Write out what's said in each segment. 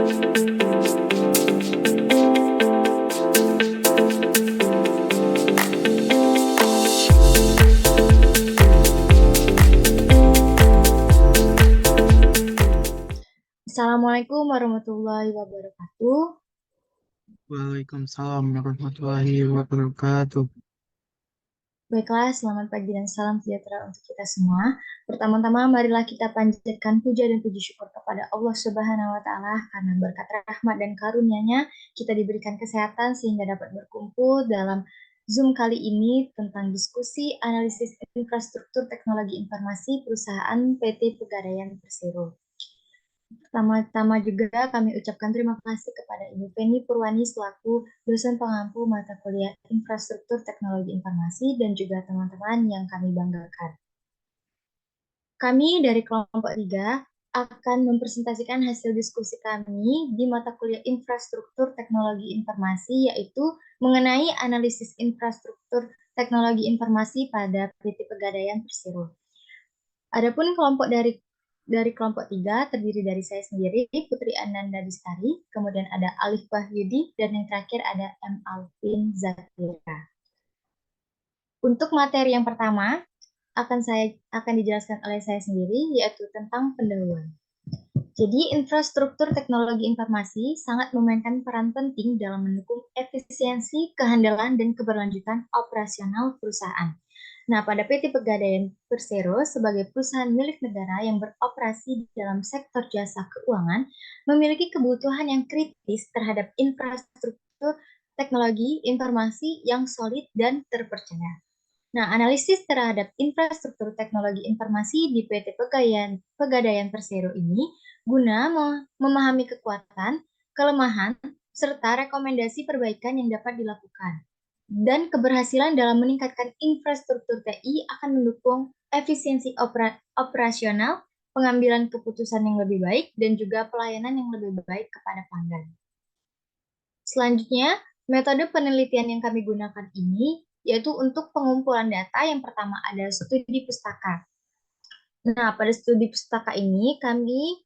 Assalamualaikum warahmatullahi wabarakatuh. Waalaikumsalam warahmatullahi wabarakatuh. Baiklah, selamat pagi dan salam sejahtera untuk kita semua. Pertama-tama, marilah kita panjatkan puja dan puji syukur kepada Allah Subhanahu wa Ta'ala karena berkat rahmat dan karunia-Nya kita diberikan kesehatan sehingga dapat berkumpul dalam Zoom kali ini tentang diskusi analisis infrastruktur teknologi informasi perusahaan PT Pegadaian Persero. Pertama-tama juga kami ucapkan terima kasih kepada Ibu Penny Purwani selaku dosen pengampu mata kuliah Infrastruktur Teknologi Informasi dan juga teman-teman yang kami banggakan. Kami dari kelompok 3 akan mempresentasikan hasil diskusi kami di mata kuliah Infrastruktur Teknologi Informasi, yaitu mengenai analisis infrastruktur teknologi informasi pada PT Pegadaian Persero. Adapun kelompok dari kelompok 3 terdiri dari saya sendiri, Putri Ananda Distari, kemudian ada Alif Wahyudi, dan yang terakhir ada M. Alvin Zakira. Untuk materi yang pertama akan dijelaskan oleh saya sendiri, yaitu tentang pendahuluan. Jadi, infrastruktur teknologi informasi sangat memainkan peran penting dalam mendukung efisiensi, kehandalan, dan keberlanjutan operasional perusahaan. Nah, pada PT Pegadaian Persero sebagai perusahaan milik negara yang beroperasi dalam sektor jasa keuangan, memiliki kebutuhan yang kritis terhadap infrastruktur teknologi informasi yang solid dan terpercaya. Nah, analisis terhadap infrastruktur teknologi informasi di PT Pegadaian Persero ini guna memahami kekuatan, kelemahan, serta rekomendasi perbaikan yang dapat dilakukan. Dan keberhasilan dalam meningkatkan infrastruktur TI akan mendukung efisiensi operasional, pengambilan keputusan yang lebih baik, dan juga pelayanan yang lebih baik kepada pelanggan. Selanjutnya, metode penelitian yang kami gunakan ini yaitu untuk pengumpulan data yang pertama ada studi pustaka. Nah, pada studi pustaka ini kami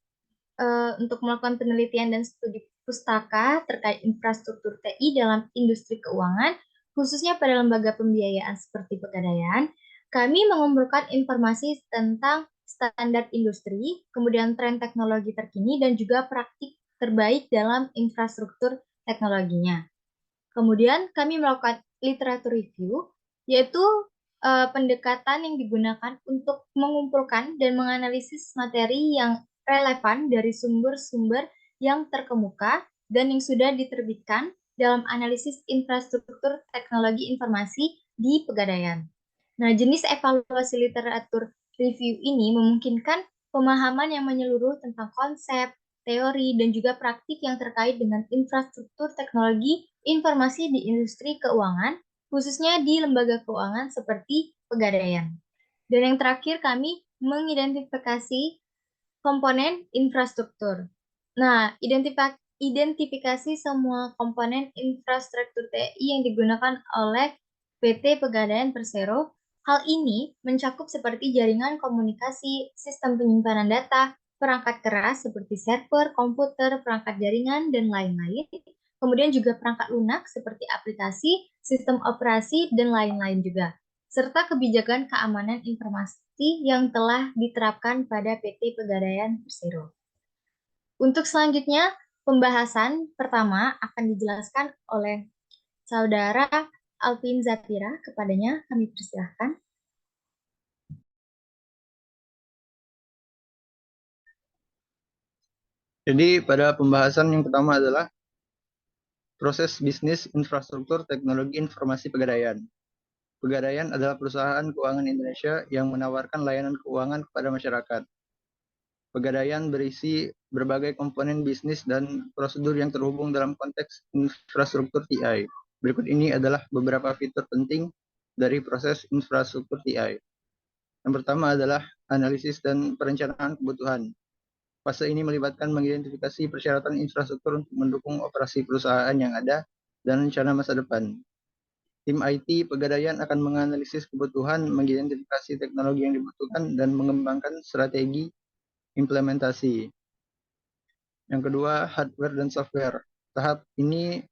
untuk melakukan penelitian dan studi pustaka terkait infrastruktur TI dalam industri keuangan, khususnya pada lembaga pembiayaan seperti Pegadaian, kami mengumpulkan informasi tentang standar industri, kemudian tren teknologi terkini, dan juga praktik terbaik dalam infrastruktur teknologinya. Kemudian kami melakukan literatur review, yaitu pendekatan yang digunakan untuk mengumpulkan dan menganalisis materi yang relevan dari sumber-sumber yang terkemuka dan yang sudah diterbitkan dalam analisis infrastruktur teknologi informasi di Pegadaian. Nah, jenis evaluasi literatur review ini memungkinkan pemahaman yang menyeluruh tentang konsep, teori, dan juga praktik yang terkait dengan infrastruktur teknologi informasi di industri keuangan, khususnya di lembaga keuangan seperti Pegadaian. Dan yang terakhir, kami mengidentifikasi komponen infrastruktur. Nah, identifikasi semua komponen infrastruktur TI yang digunakan oleh PT Pegadaian Persero. Hal ini mencakup seperti jaringan komunikasi, sistem penyimpanan data, perangkat keras seperti server, komputer, perangkat jaringan, dan lain-lain. Kemudian juga perangkat lunak seperti aplikasi, sistem operasi, dan lain-lain juga. Serta kebijakan keamanan informasi yang telah diterapkan pada PT Pegadaian Persero. Untuk selanjutnya, pembahasan pertama akan dijelaskan oleh Saudara Alvin Zatira. Kepadanya kami persilahkan. Jadi pada pembahasan yang pertama adalah proses bisnis infrastruktur teknologi informasi Pegadaian. Pegadaian adalah perusahaan keuangan Indonesia yang menawarkan layanan keuangan kepada masyarakat. Pegadaian berisi berbagai komponen bisnis dan prosedur yang terhubung dalam konteks infrastruktur TI. Berikut ini adalah beberapa fitur penting dari proses infrastruktur TI. Yang pertama adalah analisis dan perencanaan kebutuhan. Fase ini melibatkan mengidentifikasi persyaratan infrastruktur untuk mendukung operasi perusahaan yang ada dan rencana masa depan. Tim IT Pegadaian akan menganalisis kebutuhan, mengidentifikasi teknologi yang dibutuhkan, dan mengembangkan strategi implementasi. Yang kedua, hardware dan software. Tahap ini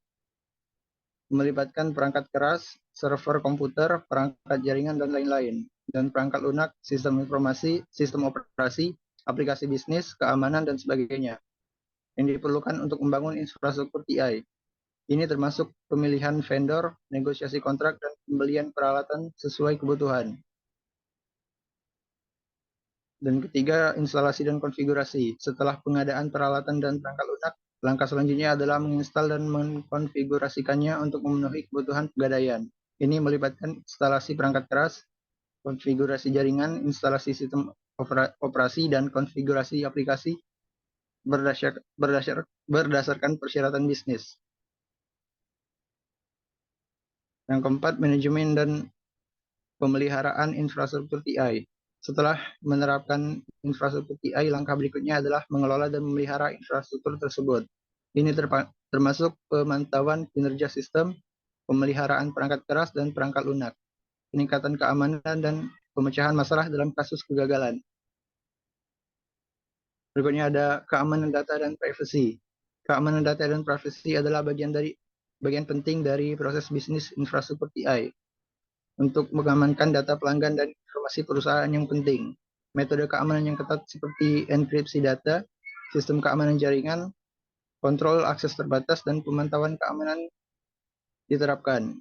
melibatkan perangkat keras, server komputer, perangkat jaringan, dan lain-lain. Dan perangkat lunak, sistem informasi, sistem operasi, aplikasi bisnis, keamanan, dan sebagainya. Yang diperlukan untuk membangun infrastruktur TI. Ini termasuk pemilihan vendor, negosiasi kontrak, dan pembelian peralatan sesuai kebutuhan. Dan ketiga, instalasi dan konfigurasi. Setelah pengadaan peralatan dan perangkat lunak, langkah selanjutnya adalah menginstal dan mengkonfigurasikannya untuk memenuhi kebutuhan pegadaian. Ini melibatkan instalasi perangkat keras, konfigurasi jaringan, instalasi sistem operasi, dan konfigurasi aplikasi berdasarkan persyaratan bisnis. Yang keempat, manajemen dan pemeliharaan infrastruktur TI. Setelah menerapkan infrastruktur TI, langkah berikutnya adalah mengelola dan memelihara infrastruktur tersebut. Ini termasuk pemantauan kinerja sistem, pemeliharaan perangkat keras dan perangkat lunak, peningkatan keamanan dan pemecahan masalah dalam kasus kegagalan. Berikutnya ada keamanan data dan privasi. Keamanan data dan privasi adalah bagian penting dari proses bisnis infrastruktur TI. Untuk mengamankan data pelanggan dan informasi perusahaan yang penting. Metode keamanan yang ketat seperti enkripsi data, sistem keamanan jaringan, kontrol akses terbatas, dan pemantauan keamanan diterapkan.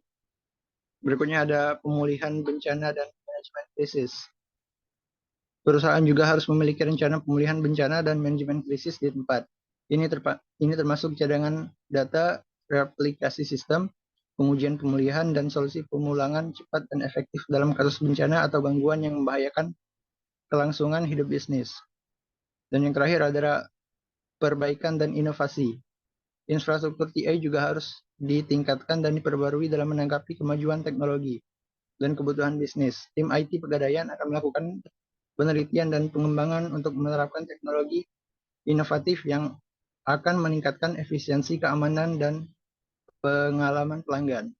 Berikutnya ada pemulihan bencana dan manajemen krisis. Perusahaan juga harus memiliki rencana pemulihan bencana dan manajemen krisis di tempat. Ini termasuk cadangan data, replikasi sistem, pengujian pemulihan, dan solusi pemulangan cepat dan efektif dalam kasus bencana atau gangguan yang membahayakan kelangsungan hidup bisnis. Dan yang terakhir adalah perbaikan dan inovasi. Infrastruktur TI juga harus ditingkatkan dan diperbarui dalam menanggapi kemajuan teknologi dan kebutuhan bisnis. Tim IT Pegadaian akan melakukan penelitian dan pengembangan untuk menerapkan teknologi inovatif yang akan meningkatkan efisiensi, keamanan, dan pengalaman pelanggan.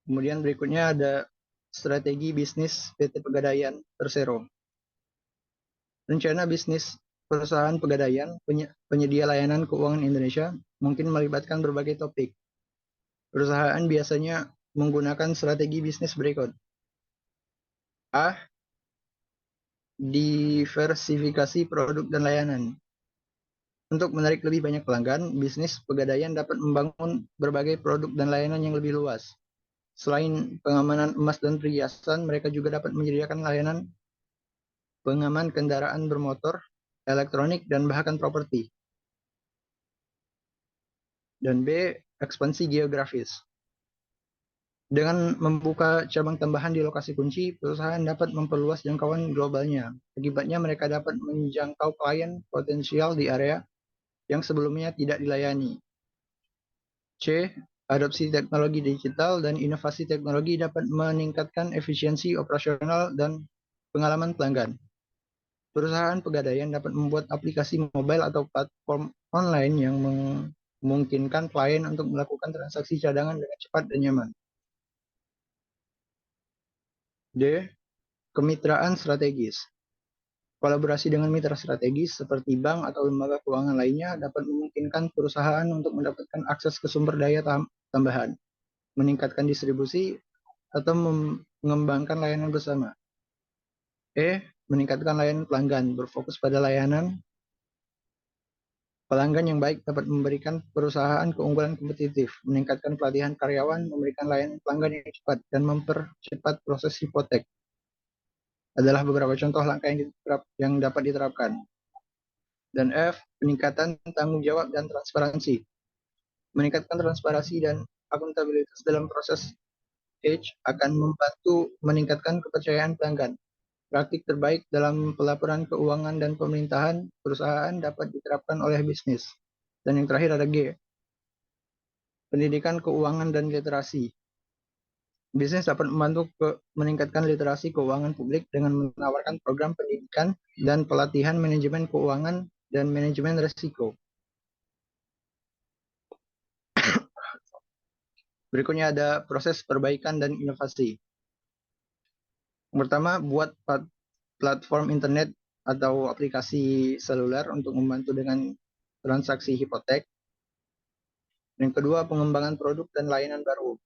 Kemudian berikutnya ada strategi bisnis PT Pegadaian Persero. Rencana bisnis perusahaan Pegadaian, penyedia layanan keuangan Indonesia, mungkin melibatkan berbagai topik. Perusahaan biasanya menggunakan strategi bisnis berikut. A. Diversifikasi produk dan layanan. Untuk menarik lebih banyak pelanggan, bisnis Pegadaian dapat membangun berbagai produk dan layanan yang lebih luas. Selain pengamanan emas dan perhiasan, mereka juga dapat menyediakan layanan pengaman kendaraan bermotor, elektronik, dan bahkan properti. Dan B. Ekspansi geografis. Dengan membuka cabang tambahan di lokasi kunci, perusahaan dapat memperluas jangkauan globalnya. Akibatnya mereka dapat menjangkau klien potensial di area yang sebelumnya tidak dilayani. C. Adopsi teknologi digital dan inovasi teknologi dapat meningkatkan efisiensi operasional dan pengalaman pelanggan. Perusahaan Pegadaian dapat membuat aplikasi mobile atau platform online yang memungkinkan klien untuk melakukan transaksi cadangan dengan cepat dan nyaman. D. Kemitraan strategis. Kolaborasi dengan mitra strategis seperti bank atau lembaga keuangan lainnya dapat memungkinkan perusahaan untuk mendapatkan akses ke sumber daya tambahan, meningkatkan distribusi, atau mengembangkan layanan bersama. E. Meningkatkan layanan pelanggan, berfokus pada layanan pelanggan yang baik dapat memberikan perusahaan keunggulan kompetitif, meningkatkan pelatihan karyawan, memberikan layanan pelanggan yang cepat, dan mempercepat proses hipotek. Adalah beberapa contoh langkah yang dapat diterapkan. Dan F. Peningkatan tanggung jawab dan transparansi. Meningkatkan transparansi dan akuntabilitas dalam proses H akan membantu meningkatkan kepercayaan pelanggan. Praktik terbaik dalam pelaporan keuangan dan pemerintahan perusahaan dapat diterapkan oleh bisnis. Dan yang terakhir ada G. Pendidikan keuangan dan literasi. Bisnis dapat membantu meningkatkan literasi keuangan publik dengan menawarkan program pendidikan dan pelatihan manajemen keuangan dan manajemen risiko. Berikutnya ada proses perbaikan dan inovasi. Yang pertama, buat platform internet atau aplikasi seluler untuk membantu dengan transaksi hipotek. Yang kedua, pengembangan produk dan layanan baru,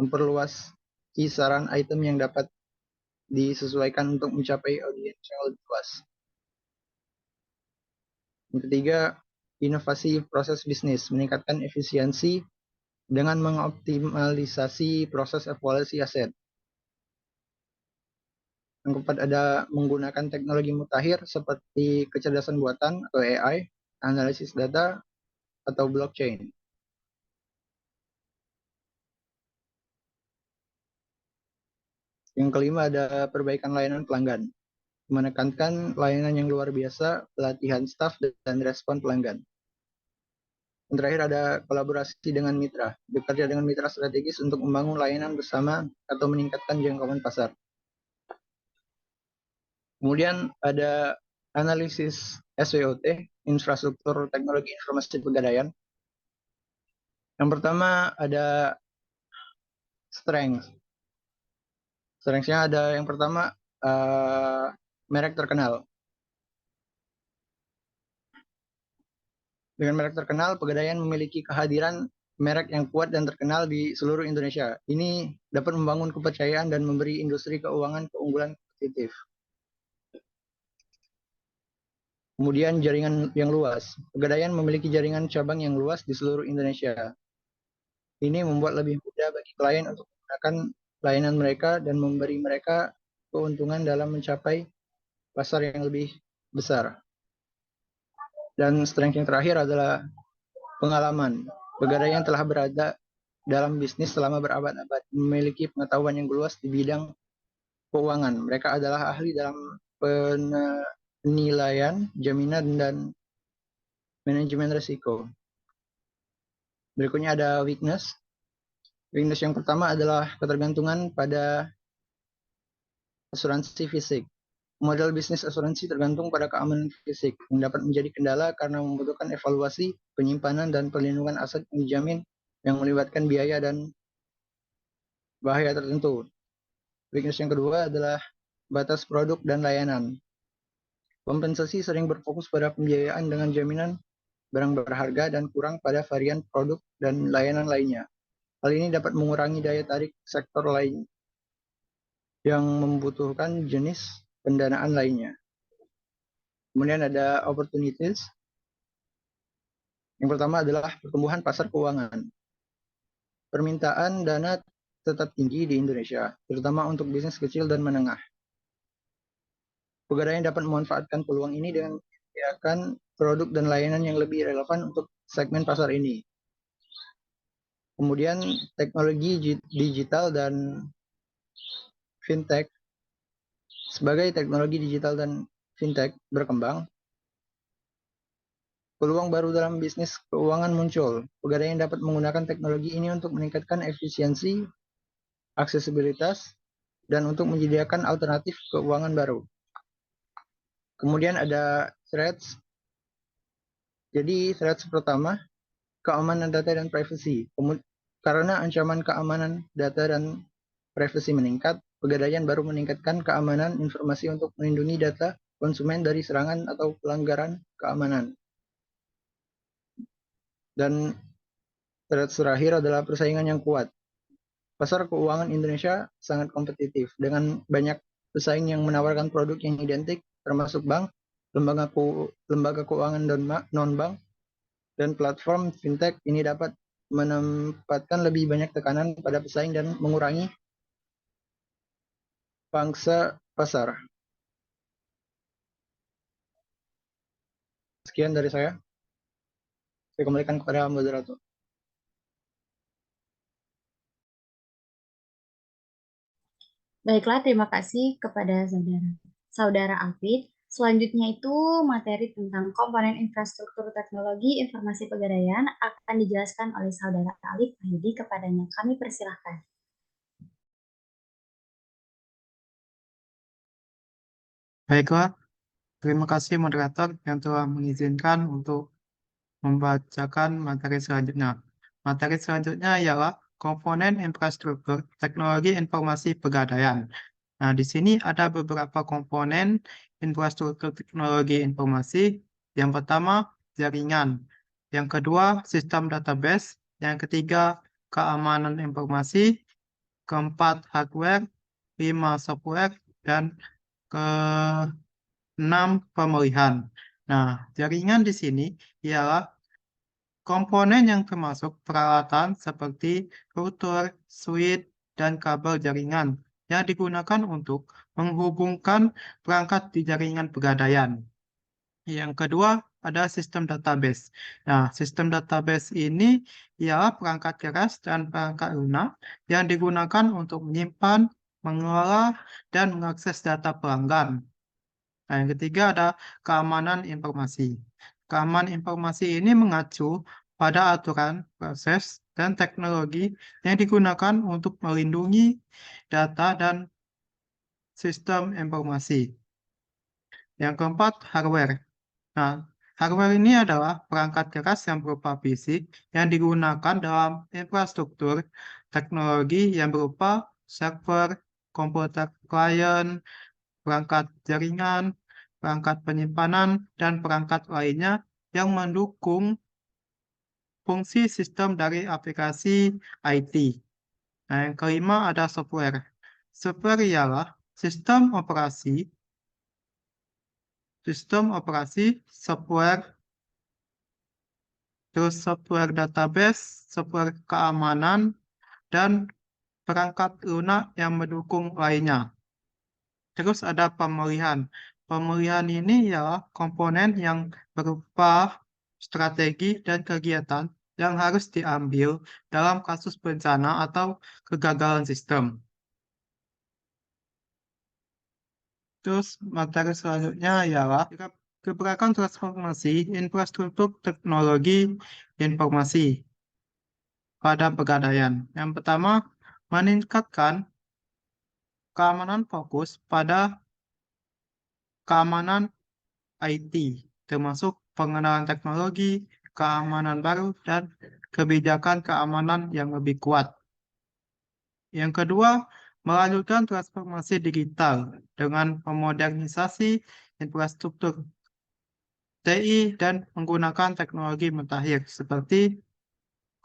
memperluas kisaran item yang dapat disesuaikan untuk mencapai audiens yang lebih luas. Yang ketiga, inovasi proses bisnis, meningkatkan efisiensi dengan mengoptimalisasi proses evaluasi aset. Yang keempat, ada menggunakan teknologi mutakhir seperti kecerdasan buatan atau AI, analisis data, atau blockchain. Yang kelima, ada perbaikan layanan pelanggan, menekankan layanan yang luar biasa, pelatihan staf, dan respon pelanggan. Yang terakhir, ada kolaborasi dengan mitra, bekerja dengan mitra strategis untuk membangun layanan bersama atau meningkatkan jangkauan pasar. Kemudian ada analisis SWOT, infrastruktur teknologi informasi pegadaian. Yang pertama ada strength. Strength-nya ada yang pertama merek terkenal. Dengan merek terkenal, Pegadaian memiliki kehadiran merek yang kuat dan terkenal di seluruh Indonesia. Ini dapat membangun kepercayaan dan memberi industri keuangan keunggulan kompetitif. Kemudian jaringan yang luas. Pegadaian memiliki jaringan cabang yang luas di seluruh Indonesia. Ini membuat lebih mudah bagi klien untuk menggunakan layanan mereka dan memberi mereka keuntungan dalam mencapai pasar yang lebih besar. Dan strength yang terakhir adalah pengalaman. Pegadaian telah berada dalam bisnis selama berabad-abad, memiliki pengetahuan yang luas di bidang keuangan. Mereka adalah ahli dalam penilaian, jaminan, dan manajemen risiko. Berikutnya ada weakness. Weakness yang pertama adalah ketergantungan pada asuransi fisik. Model bisnis asuransi tergantung pada keamanan fisik, yang dapat menjadi kendala karena membutuhkan evaluasi, penyimpanan, dan perlindungan aset yang dijamin yang melibatkan biaya dan bahaya tertentu. Weakness yang kedua adalah batas produk dan layanan. Kompensasi sering berfokus pada pembiayaan dengan jaminan barang berharga dan kurang pada varian produk dan layanan lainnya. Hal ini dapat mengurangi daya tarik sektor lain yang membutuhkan jenis pendanaan lainnya. Kemudian ada opportunities. Yang pertama adalah pertumbuhan pasar keuangan. Permintaan dana tetap tinggi di Indonesia, terutama untuk bisnis kecil dan menengah. Pegadaian dapat memanfaatkan peluang ini dengan menyediakan produk dan layanan yang lebih relevan untuk segmen pasar ini. Kemudian teknologi digital dan fintech. Sebagai teknologi digital dan fintech berkembang, peluang baru dalam bisnis keuangan muncul. Pegadaian dapat menggunakan teknologi ini untuk meningkatkan efisiensi, aksesibilitas, dan untuk menyediakan alternatif keuangan baru. Kemudian ada threats. Jadi threats pertama, keamanan data dan privacy. Karena ancaman keamanan data dan privasi meningkat, Pegadaian baru meningkatkan keamanan informasi untuk melindungi data konsumen dari serangan atau pelanggaran keamanan. Dan terakhir adalah persaingan yang kuat. Pasar keuangan Indonesia sangat kompetitif dengan banyak pesaing yang menawarkan produk yang identik, termasuk bank, lembaga keuangan dan non-bank, dan platform fintech. Ini dapat menempatkan lebih banyak tekanan pada pesaing dan mengurangi pangsa pasar. Sekian dari saya. Saya kembalikan kepada moderator. Baiklah, terima kasih kepada saudara Afid. Selanjutnya itu materi tentang komponen infrastruktur teknologi informasi pegadaian akan dijelaskan oleh saudara Alif Wahyudi. Kepadanya kami persilahkan. Baiklah, terima kasih moderator yang telah mengizinkan untuk membacakan materi selanjutnya. Materi selanjutnya ialah komponen infrastruktur teknologi informasi pegadaian. Nah, di sini ada beberapa komponen infrastruktur teknologi informasi. Yang pertama, jaringan. Yang kedua, sistem database. Yang ketiga, keamanan informasi. Keempat, hardware. 5, software. Dan keenam, pemilihan. Nah, jaringan di sini ialah komponen yang termasuk peralatan seperti router, switch, dan kabel jaringan yang digunakan untuk menghubungkan perangkat di jaringan pegadaian. Yang kedua ada sistem database. Nah, sistem database ini ialah perangkat keras dan perangkat lunak yang digunakan untuk menyimpan, mengelola, dan mengakses data pelanggan. Nah, yang ketiga ada keamanan informasi. Keamanan informasi ini mengacu pada aturan, proses, dan teknologi yang digunakan untuk melindungi data dan sistem informasi. Yang keempat, hardware. Nah, hardware ini adalah perangkat keras yang berupa fisik yang digunakan dalam infrastruktur teknologi yang berupa server, komputer klien, perangkat jaringan, perangkat penyimpanan, dan perangkat lainnya yang mendukung fungsi sistem dari aplikasi IT. Nah, yang kelima ada software. Software ialah sistem operasi, software, terus software database, software keamanan, dan perangkat lunak yang mendukung lainnya. Terus ada pemilihan. Pemilihan ini ialah komponen yang berupa strategi dan kegiatan yang harus diambil dalam kasus bencana atau kegagalan sistem. Terus materi selanjutnya ialah gebrakan transformasi infrastruktur teknologi informasi pada pegadaian. Yang pertama, meningkatkan keamanan fokus pada keamanan IT, termasuk pengenalan teknologi, keamanan baru, dan kebijakan keamanan yang lebih kuat. Yang kedua, melanjutkan transformasi digital dengan memodernisasi infrastruktur TI dan menggunakan teknologi mutakhir seperti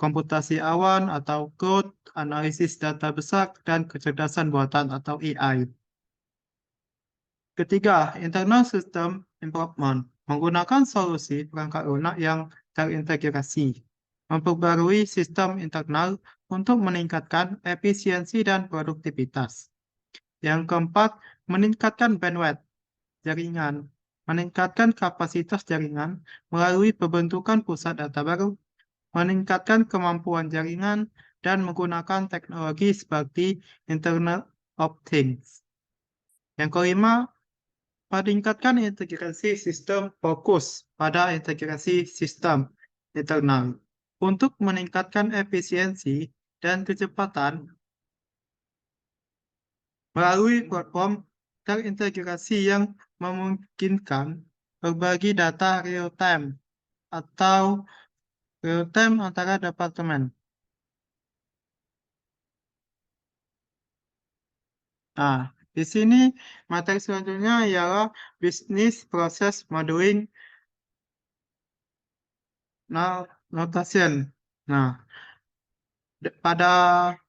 komputasi awan atau cloud, analisis data besar, dan kecerdasan buatan atau AI. Ketiga, internal system improvement, menggunakan solusi perangkat lunak yang terintegrasi, memperbarui sistem internal untuk meningkatkan efisiensi dan produktivitas. Yang keempat, meningkatkan bandwidth jaringan, meningkatkan kapasitas jaringan melalui pembentukan pusat data baru, meningkatkan kemampuan jaringan, dan menggunakan teknologi seperti Internet of Things. Yang kelima, meningkatkan integrasi sistem fokus pada integrasi sistem internal untuk meningkatkan efisiensi dan kecepatan melalui platform terintegrasi yang memungkinkan berbagi data real-time atau real-time antara departemen. Nah, di sini materi selanjutnya ialah Business Process Modeling Notation. Nah, pada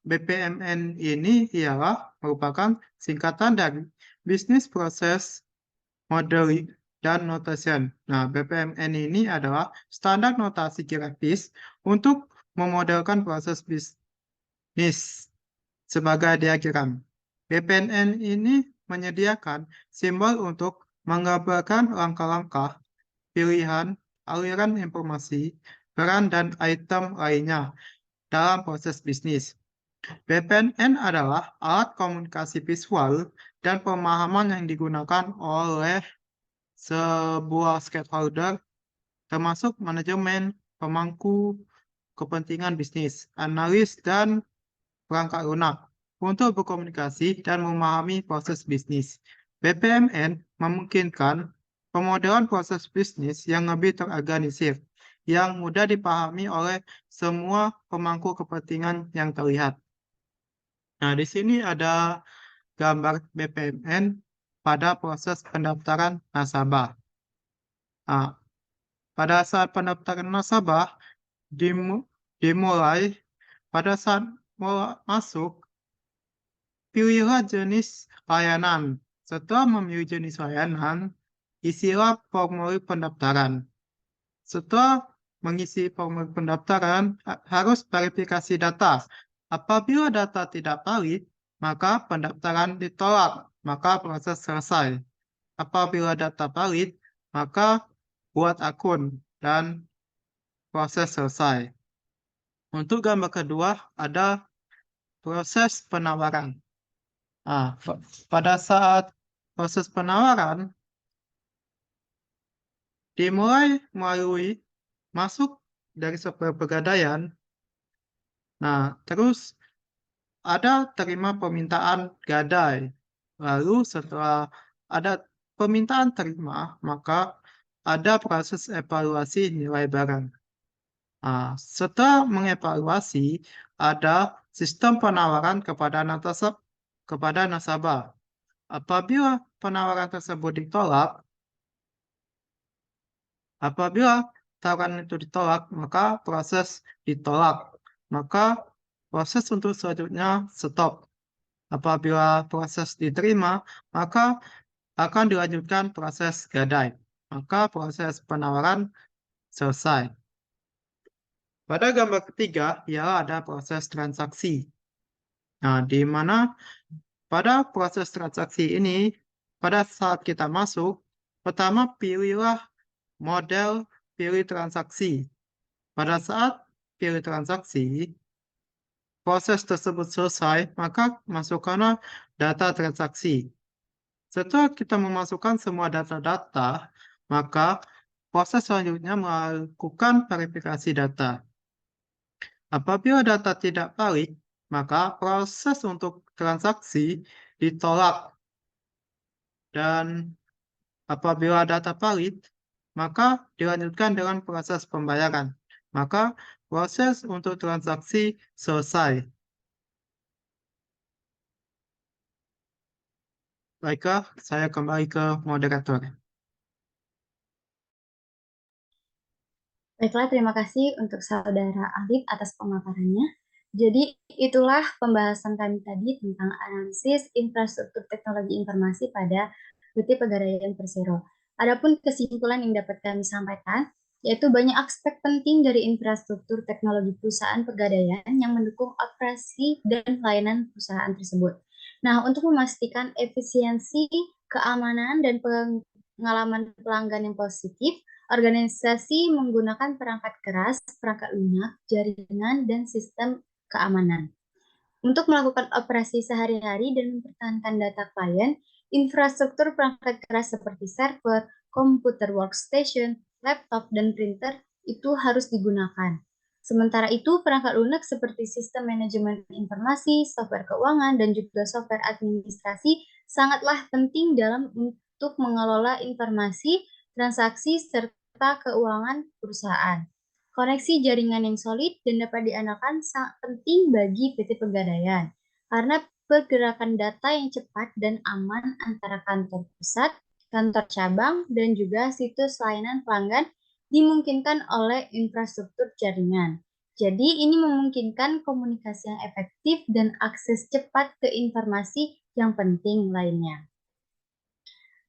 BPMN ini ialah merupakan singkatan dari Business Process Modeling dan Notation. Nah, BPMN ini adalah standar notasi grafis untuk memodelkan proses bisnis sebagai diagram. BPMN ini menyediakan simbol untuk menggambarkan langkah-langkah, pilihan, aliran informasi, peran, dan item lainnya dalam proses bisnis. BPMN adalah alat komunikasi visual dan pemahaman yang digunakan oleh sebuah stakeholder, termasuk manajemen, pemangku kepentingan bisnis, analis, dan perangkat lunak untuk berkomunikasi dan memahami proses bisnis. BPMN memungkinkan pemodelan proses bisnis yang lebih terorganisir, yang mudah dipahami oleh semua pemangku kepentingan yang terlihat. Nah, di sini ada gambar BPMN pada proses pendaftaran nasabah. Nah, pada saat pendaftaran nasabah dimulai pada saat mau masuk, pilihlah jenis layanan. Setelah memilih jenis layanan, isilah formulir pendaftaran. Setelah mengisi formulir pendaftaran, harus verifikasi data. Apabila data tidak valid, maka pendaftaran ditolak, maka proses selesai. Apabila data valid, maka buat akun dan proses selesai. Untuk gambar kedua, ada proses penawaran. Nah, pada saat proses penawaran dimulai melalui masuk dari software pegadaian. Nah, terus ada terima permintaan gadai. Lalu setelah ada permintaan terima, maka ada proses evaluasi nilai barang. Nah, setelah mengevaluasi, ada sistem penawaran kepada nasabah. Apabila penawaran tersebut ditolak, tawaran itu ditolak, maka proses ditolak. Maka proses untuk selanjutnya stop. Apabila proses diterima, maka akan dilanjutkan proses gadai. Maka proses penawaran selesai. Pada gambar ketiga, ialah ada proses transaksi. Nah, di mana pada proses transaksi ini, pada saat kita masuk, pertama pilihlah model pilih transaksi. Pada saat pilih transaksi, proses tersebut selesai, maka masukkanlah data transaksi. Setelah kita memasukkan semua data-data, maka proses selanjutnya melakukan verifikasi data. Apabila data tidak valid, maka proses untuk transaksi ditolak. Dan apabila data valid, maka dilanjutkan dengan proses pembayaran. Maka proses untuk transaksi selesai. Baiklah, saya kembali ke moderator. Baiklah, terima kasih untuk Saudara Alif atas pemaparannya. Jadi, itulah pembahasan kami tadi tentang analisis infrastruktur teknologi informasi pada PT Pegadaian Persero. Adapun kesimpulan yang dapat kami sampaikan, yaitu banyak aspek penting dari infrastruktur teknologi perusahaan pegadaian yang mendukung operasi dan layanan perusahaan tersebut. Nah, untuk memastikan efisiensi, keamanan, dan pengalaman pelanggan yang positif, organisasi menggunakan perangkat keras, perangkat lunak, jaringan, dan sistem keamanan. Untuk melakukan operasi sehari-hari dan mempertahankan data klien, infrastruktur perangkat keras seperti server, komputer workstation, laptop, dan printer itu harus digunakan. Sementara itu, perangkat lunak seperti sistem manajemen informasi, software keuangan, dan juga software administrasi sangatlah penting dalam untuk mengelola informasi, transaksi, serta keuangan perusahaan. Koneksi jaringan yang solid dan dapat diandalkan sangat penting bagi PT Pegadaian, karena pergerakan data yang cepat dan aman antara kantor pusat, kantor cabang, dan juga situs layanan pelanggan dimungkinkan oleh infrastruktur jaringan. Jadi, ini memungkinkan komunikasi yang efektif dan akses cepat ke informasi yang penting lainnya.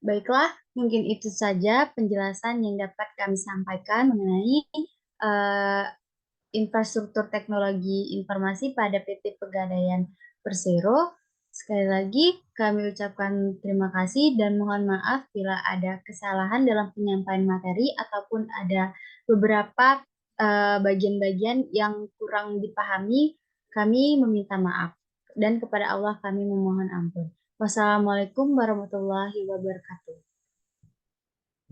Baiklah, mungkin itu saja penjelasan yang dapat kami sampaikan mengenai infrastruktur teknologi informasi pada PT Pegadaian Persero. Sekali lagi, kami ucapkan terima kasih dan mohon maaf bila ada kesalahan dalam penyampaian materi ataupun ada beberapa bagian-bagian yang kurang dipahami. Kami meminta maaf dan kepada Allah kami memohon ampun. Wassalamualaikum warahmatullahi wabarakatuh.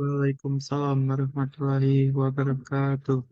Waalaikumsalam warahmatullahi wabarakatuh.